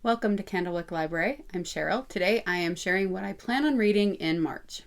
Welcome to Candlewick Library. I'm Cheryl. Today I am sharing what I plan on reading in March.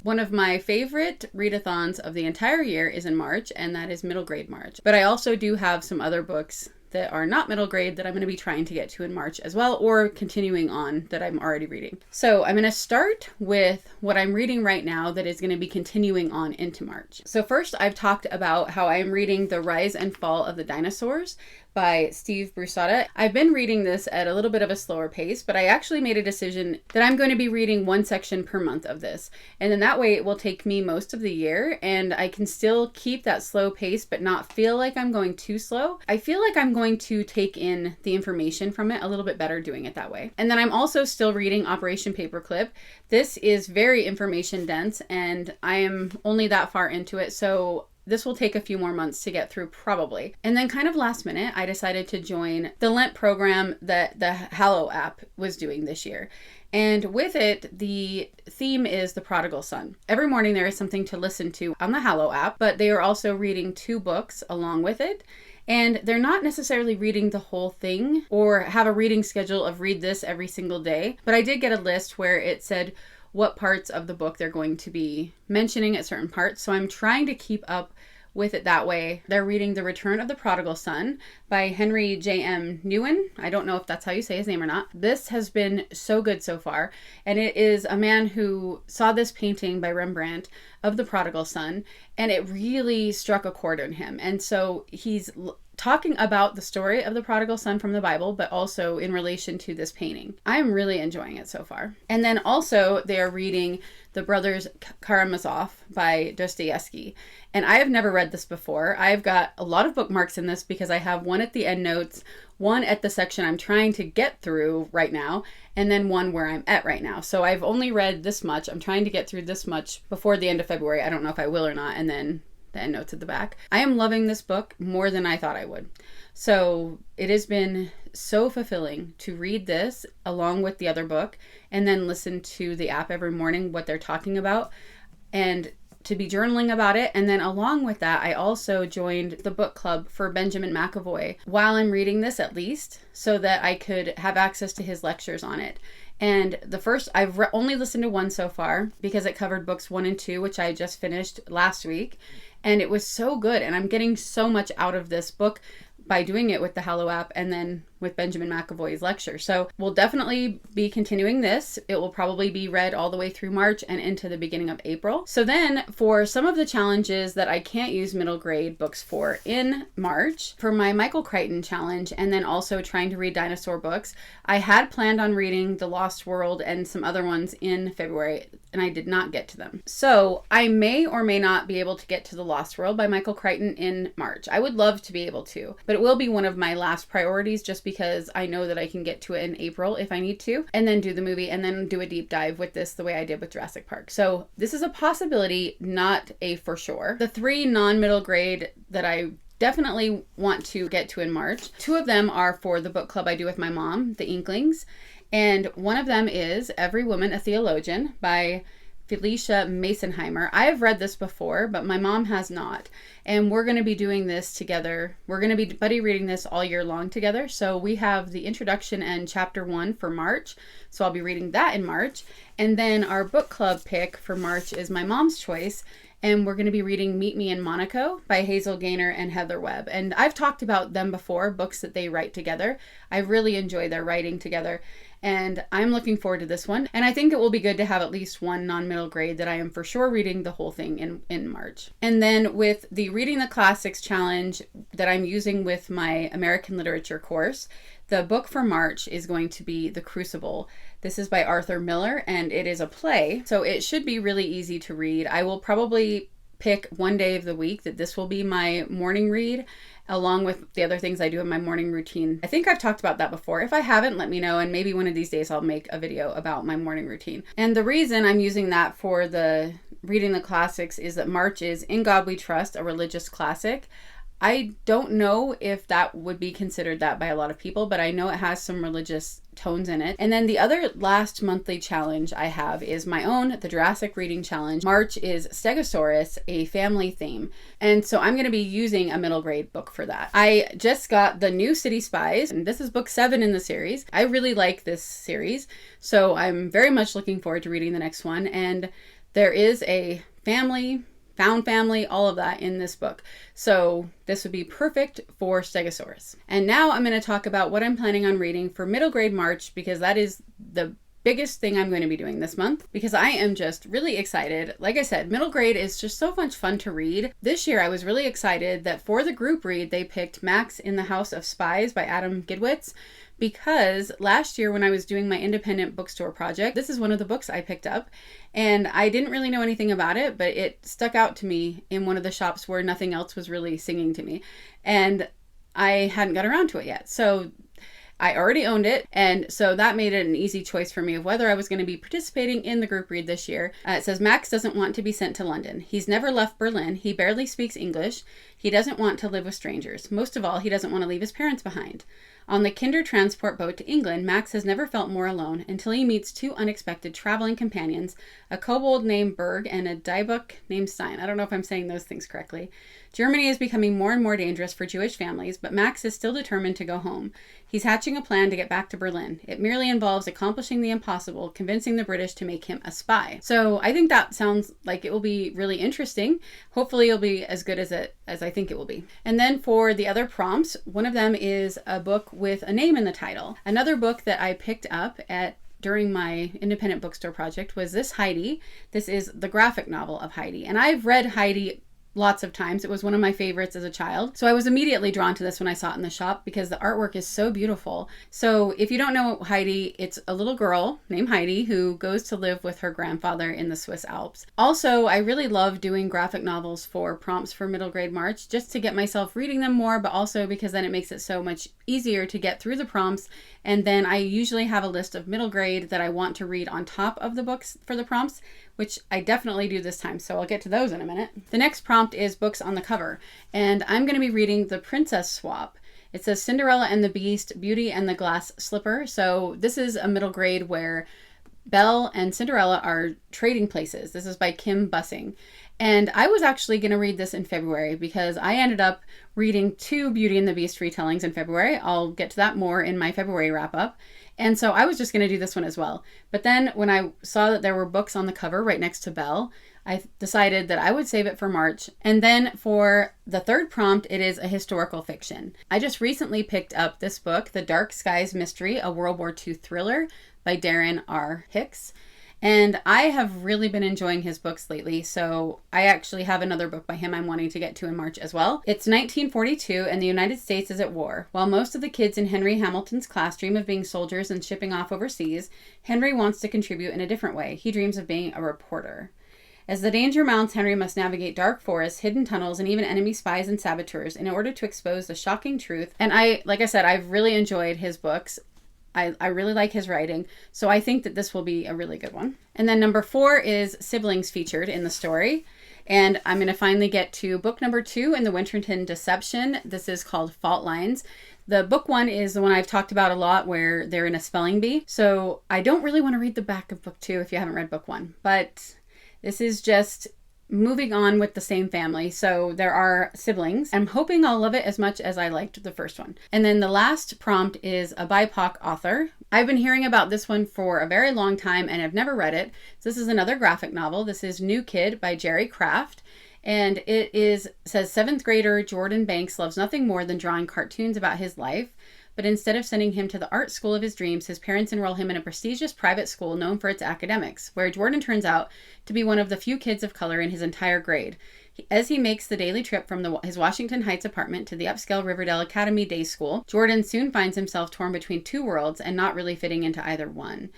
One of my favorite readathons of the entire year is in March, and that is middle grade March. But I also do have some other books that are not middle grade that I'm going to be trying to get to in March as well, or continuing on that I'm already reading. So I'm going to start with what I'm reading right now that is going to be continuing on into March. So first, I've talked about how I'm reading The Rise and Fall of the Dinosaurs by Steve Brusette. I've been reading this at a little bit of a slower pace, but I actually made a decision that I'm going to be reading one section per month of this. And then that way it will take me most of the year and I can still keep that slow pace, but not feel like I'm going too slow. I feel like I'm going to take in the information from it a little bit better doing it that way. And then I'm also still reading Operation Paperclip. This is very information dense and I am only that far into it. So this will take a few more months to get through probably. And then kind of last minute, I decided to join the Lent program that the Hallow app was doing this year. And with it, the theme is the Prodigal Son. Every morning there is something to listen to on the Hallow app, but they are also reading 2 books along with it. And they're not necessarily reading the whole thing or have a reading schedule of read this every single day. But I did get a list where it said what parts of the book they're going to be mentioning at certain parts. So I'm trying to keep up with it that way. They're reading The Return of the Prodigal Son by Henry J.M. Nouwen. I don't know if that's how you say his name or not. This has been so good so far. And it is a man who saw this painting by Rembrandt of the prodigal son, and it really struck a chord in him. And so he's talking about the story of the prodigal son from the Bible, but also in relation to this painting. I'm really enjoying it so far. And then also they are reading The Brothers Karamasov by Dostoyevsky. And I have never read this before. I've got a lot of bookmarks in this because I have one at the end notes, one at the section I'm trying to get through right now, and then one where I'm at right now. So I've only read this much. I'm trying to get through this much before the end of February. I don't know if I will or not. And then the end notes at the back. I am loving this book more than I thought I would. So it has been so fulfilling to read this along with the other book and then listen to the app every morning, what they're talking about, and to be journaling about it. And then along with that, I also joined the book club for Benjamin McAvoy while I'm reading this at least, so that I could have access to his lectures on it. And the first, I've only listened to one so far because it covered books 1 and 2, which I just finished last week. And it was so good. And I'm getting so much out of this book by doing it with the Hallow app and then with Benjamin McAvoy's lecture. So we'll definitely be continuing this. It will probably be read all the way through March and into the beginning of April. So then for some of the challenges that I can't use middle grade books for in March, for my Michael Crichton challenge, and then also trying to read Dinosaur books, I had planned on reading The Lost World and some other ones in February, and I did not get to them. So I may or may not be able to get to The Lost World by Michael Crichton in March. I would love to be able to, but it will be one of my last priorities just because I know that I can get to it in April if I need to, and then do the movie and then do a deep dive with this the way I did with Jurassic Park. So this is a possibility, not a for sure. The 3 non-middle grade that I definitely want to get to in March, 2 of them are for the book club I do with my mom, The Inklings, and one of them is Every Woman a Theologian by Phylicia Masonheimer. I have read this before, but my mom has not. And we're going to be doing this together. We're going to be buddy reading this all year long together. So we have the introduction and chapter 1 for March. So I'll be reading that in March. And then our book club pick for March is my mom's choice. And we're going to be reading Meet Me in Monaco by Hazel, Gaynor, and Heather Webb. And I've talked about them before, books that they write together. I really enjoy their writing together. And I'm looking forward to this one. And I think it will be good to have at least one non-middle grade that I am for sure reading the whole thing in March. And then with the Reading the Classics challenge that I'm using with my American Literature course, the book for March is going to be The Crucible. This is by Arthur Miller, and it is a play, so it should be really easy to read. I will probably pick one day of the week that this will be my morning read, along with the other things I do in my morning routine. I think I've talked about that before. If I haven't, let me know, and maybe one of these days I'll make a video about my morning routine. And the reason I'm using that for the Reading the Classics is that March is In God We Trust, a religious classic. I don't know if that would be considered that by a lot of people, but I know it has some religious tones in it. And then the other last monthly challenge I have is my own, the Jurassic Reading Challenge. March is Stegosaurus, a family theme. And so I'm going to be using a middle grade book for that. I just got the new City Spies, and this is book 7 in the series. I really like this series, so I'm very much looking forward to reading the next one. And there is a family, found family, all of that in this book. So this would be perfect for Stegosaurus. And now I'm going to talk about what I'm planning on reading for middle grade March, because that is the biggest thing I'm going to be doing this month, because I am just really excited. Like I said, middle grade is just so much fun to read. This year I was really excited that for the group read they picked Max in the House of Spies by Adam Gidwitz, because last year when I was doing my independent bookstore project, this is one of the books I picked up, and I didn't really know anything about it, but it stuck out to me in one of the shops where nothing else was really singing to me, and I hadn't got around to it yet. So I already owned it, and so that made it an easy choice for me of whether I was going to be participating in the group read this year. It says, Max doesn't want to be sent to London. He's never left Berlin. He barely speaks English. He doesn't want to live with strangers. Most of all, he doesn't want to leave his parents behind. On the Kinder transport boat to England, Max has never felt more alone until he meets 2 unexpected traveling companions, a kobold named Berg and a Dybbuk named Stein. I don't know if I'm saying those things correctly. Germany is becoming more and more dangerous for Jewish families, but Max is still determined to go home. He's hatching a plan to get back to Berlin. It merely involves accomplishing the impossible, convincing the British to make him a spy. So I think that sounds like it will be really interesting. Hopefully it'll be as good as I think it will be. And then for the other prompts, one of them is a book with a name in the title. Another book that I picked up during my independent bookstore project was this Heidi. This is the graphic novel of Heidi. And I've read Heidi lots of times. It was one of my favorites as a child. So I was immediately drawn to this when I saw it in the shop because the artwork is so beautiful. So if you don't know Heidi, it's a little girl named Heidi who goes to live with her grandfather in the Swiss Alps. Also, I really love doing graphic novels for prompts for middle grade March, just to get myself reading them more, but also because then it makes it so much easier to get through the prompts. And then I usually have a list of middle grade that I want to read on top of the books for the prompts, which I definitely do this time. So I'll get to those in a minute. The next prompt is books on the cover, and I'm going to be reading The Princess Swap. It says Cinderella and the Beast, Beauty and the Glass Slipper. So this is a middle grade where Belle and Cinderella are trading places. This is by Kim Bussing. And I was actually going to read this in February because I ended up reading 2 Beauty and the Beast retellings in February. I'll get to that more in my February wrap up. And so I was just going to do this one as well. But then when I saw that there were books on the cover right next to Belle, I decided that I would save it for March. And then for the third prompt, it is a historical fiction. I just recently picked up this book, The Dark Skies Mystery, a World War II thriller by Darren R. Hicks. And I have really been enjoying his books lately, so I actually have another book by him I'm wanting to get to in March as well. It's 1942, and the United States is at war. While most of the kids in Henry Hamilton's class dream of being soldiers and shipping off overseas, Henry wants to contribute in a different way. He dreams of being a reporter. As the danger mounts, Henry must navigate dark forests, hidden tunnels, and even enemy spies and saboteurs in order to expose the shocking truth. And like I said, I've really enjoyed his books. I really like his writing, so I think that this will be a really good one. And then number 4 is siblings featured in the story. And I'm going to finally get to book number 2 in the Winterton Deception. This is called Fault Lines. The book 1 is the one I've talked about a lot where they're in a spelling bee. So I don't really want to read the back of book 2 if you haven't read book 1. But this is just moving on with the same family. So there are siblings. I'm hoping I'll love it as much as I liked the first one. And then the last prompt is a BIPOC author. I've been hearing about this one for a very long time and I've never read it. So this is another graphic novel. This is New Kid by Jerry Craft. And says 7th grader Jordan Banks loves nothing more than drawing cartoons about his life. But instead of sending him to the art school of his dreams, his parents enroll him in a prestigious private school known for its academics, where Jordan turns out to be one of the few kids of color in his entire grade. As he makes the daily trip from his Washington Heights apartment to the upscale Riverdale Academy Day School, Jordan soon finds himself torn between 2 worlds and not really fitting into either one.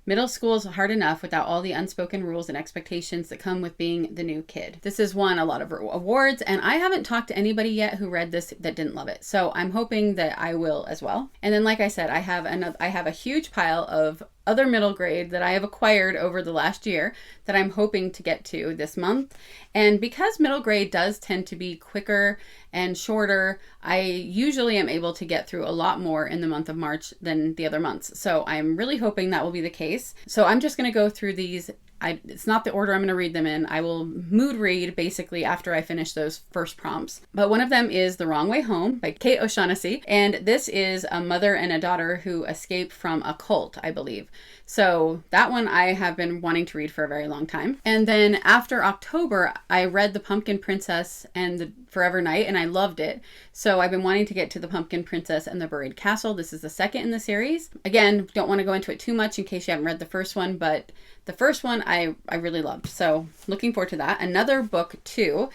Middle school is hard enough without all the unspoken rules and expectations that come with being the new kid. This has won a lot of awards, and I haven't talked to anybody yet who read this that didn't love it. So I'm hoping that I will as well. And then, like I said, I have a huge pile of other middle grade that I have acquired over the last year that I'm hoping to get to this month. And because middle grade does tend to be quicker and shorter, I usually am able to get through a lot more in the month of March than the other months. So I'm really hoping that will be the case. So I'm just going to go through these. It's not the order I'm going to read them in. I will mood read basically after I finish those first prompts. But one of them is The Wrong Way Home by Kate O'Shaughnessy. And this is a mother and a daughter who escape from a cult, I believe. So that one I have been wanting to read for a very long time. And then after October, I read The Pumpkin Princess and The Forever Night, and I loved it. So I've been wanting to get to The Pumpkin Princess and the Buried Castle. This is the second in the series. Again, don't want to go into it too much in case you haven't read the first one, but the first one I really loved. So looking forward to that. Another book too.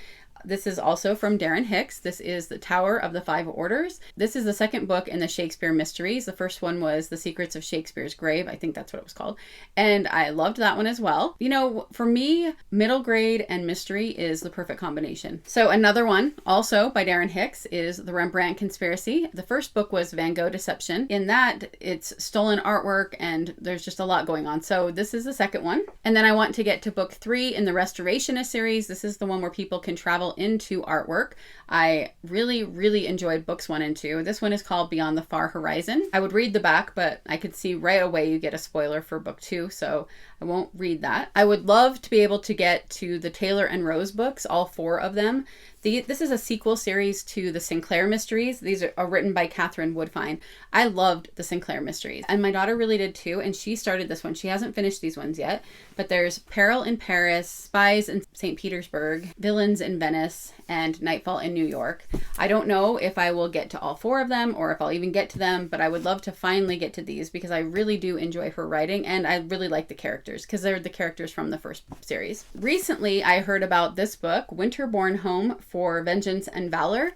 This is also from Darren Hicks. This is The Tower of the Five Orders. This is the second book in the Shakespeare mysteries. The first one was The Secrets of Shakespeare's Grave. I think that's what it was called. And I loved that one as well. You know, for me, middle grade and mystery is the perfect combination. So another one, also by Darren Hicks, is The Rembrandt Conspiracy. The first book was Van Gogh Deception. In that, it's stolen artwork and there's just a lot going on. So this is the second one. And then I want to get to book 3 in the Restorationist series. This is the one where people can travel into artwork. I really enjoyed books 1 and 2. This one is called Beyond the Far Horizon. I would read the back, but I could see right away you get a spoiler for book 2, so I won't read that. I would love to be able to get to the Taylor and Rose books, all 4 of them. This is a sequel series to the Sinclair Mysteries. These are written by Catherine Woodfine. I loved the Sinclair Mysteries, and my daughter really did too, and she started this one. She hasn't finished these ones yet, but there's Peril in Paris, Spies in St. Petersburg, Villains in Venice, and Nightfall in New York. I don't know if I will get to all 4 of them or if I'll even get to them, but I would love to finally get to these because I really do enjoy her writing, and I really like the characters because they're the characters from the first series. Recently, I heard about this book, Winterborn Home for Vengeance and Valor.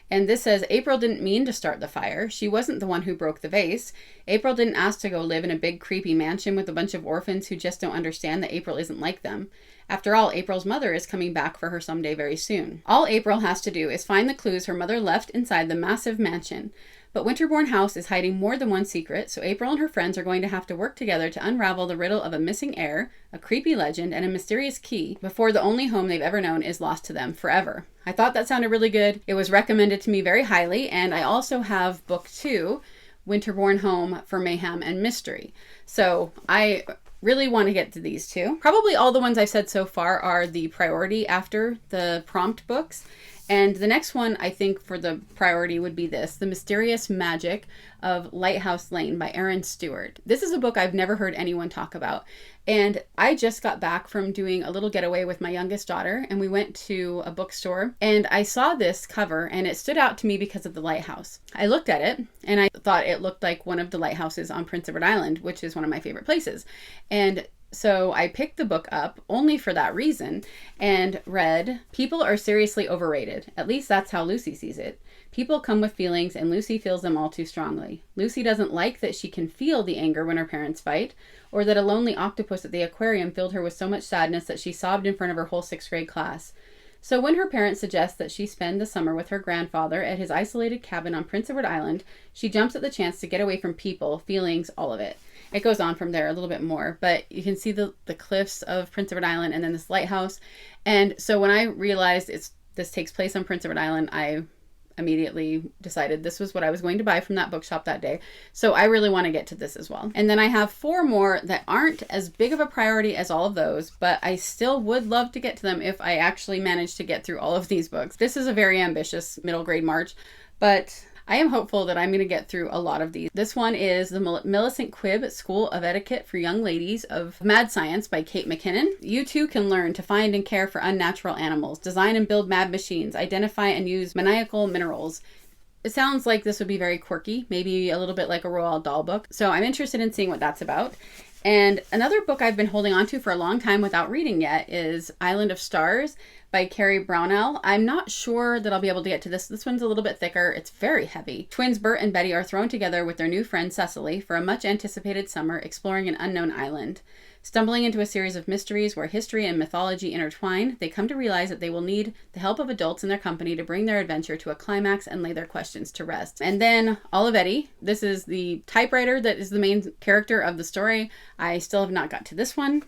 And this says, April didn't mean to start the fire. She wasn't the one who broke the vase. April didn't ask to go live in a big creepy mansion with a bunch of orphans who just don't understand that April isn't like them. After all, April's mother is coming back for her someday very soon. All April has to do is find the clues her mother left inside the massive mansion. But Winterborn House is hiding more than one secret, so April and her friends are going to have to work together to unravel the riddle of a missing heir, a creepy legend, and a mysterious key before the only home they've ever known is lost to them forever. I thought that sounded really good. It was recommended to me very highly, and I also have book 2, Winterborn Home for Mayhem and Mystery. So I really want to get to these 2. Probably all the ones I've said so far are the priority after the prompt books. And the next one, I think, for the priority would be this, The Mysterious Magic of Lighthouse Lane by Aaron Stewart. This is a book I've never heard anyone talk about. And I just got back from doing a little getaway with my youngest daughter, and we went to a bookstore, and I saw this cover, and it stood out to me because of the lighthouse. I looked at it, and I thought it looked like one of the lighthouses on Prince Edward Island, which is one of my favorite places. And so I picked the book up only for that reason and read, People are seriously overrated. At least that's how Lucy sees it. People come with feelings and Lucy feels them all too strongly. Lucy doesn't like that she can feel the anger when her parents fight, or that a lonely octopus at the aquarium filled her with so much sadness that she sobbed in front of her whole 6th grade class. So when her parents suggest that she spend the summer with her grandfather at his isolated cabin on Prince Edward Island, she jumps at the chance to get away from people, feelings, all of it. It goes on from there a little bit more, but you can see the cliffs of Prince Edward Island and then this lighthouse. And so when I realized this takes place on Prince Edward Island, I immediately decided this was what I was going to buy from that bookshop that day. So I really want to get to this as well. And then I have 4 more that aren't as big of a priority as all of those, but I still would love to get to them if I actually manage to get through all of these books. This is a very ambitious middle grade March, but I am hopeful that I'm going to get through a lot of these. This one is The Millicent Quibb School of Etiquette for Young Ladies of Mad Science by Kate McKinnon. You too can learn to find and care for unnatural animals, design and build mad machines, identify and use maniacal minerals. It sounds like this would be very quirky, maybe a little bit like a Roald Dahl book. So I'm interested in seeing what that's about. And another book I've been holding on to for a long time without reading yet is Island of Stars by Carrie Brownell. I'm not sure that I'll be able to get to this. This one's a little bit thicker. It's very heavy. Twins Bert and Betty are thrown together with their new friend Cecily for a much anticipated summer exploring an unknown island. Stumbling into a series of mysteries where history and mythology intertwine, they come to realize that they will need the help of adults in their company to bring their adventure to a climax and lay their questions to rest. And then Olivetti. This is the typewriter that is the main character of the story. I still have not got to this one.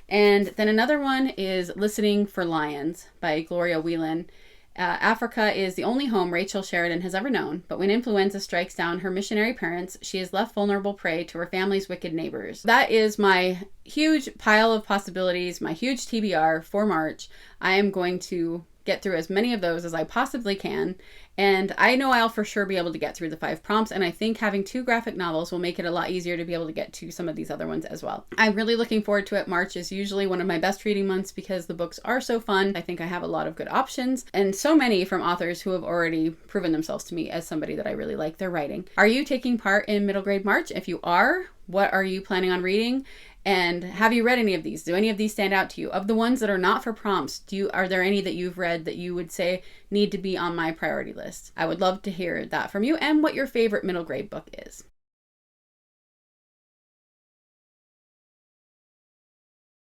And then another one is Listening for Lions by Gloria Whelan. Africa is the only home Rachel Sheridan has ever known, but when influenza strikes down her missionary parents, she is left vulnerable prey to her family's wicked neighbors. That is my huge pile of possibilities, my huge TBR for March. I am going to get through as many of those as I possibly can, and I know I'll for sure be able to get through the 5 prompts, and I think having 2 graphic novels will make it a lot easier to be able to get to some of these other ones as well. I'm really looking forward to it. March is usually one of my best reading months because the books are so fun. I think I have a lot of good options, and so many from authors who have already proven themselves to me as somebody that I really like their writing. Are you taking part in Middle Grade March? If you are, what are you planning on reading? And have you read any of these? Do any of these stand out to you? Of the ones that are not for prompts, are there any that you've read that you would say need to be on my priority list? I would love to hear that from you and what your favorite middle grade book is.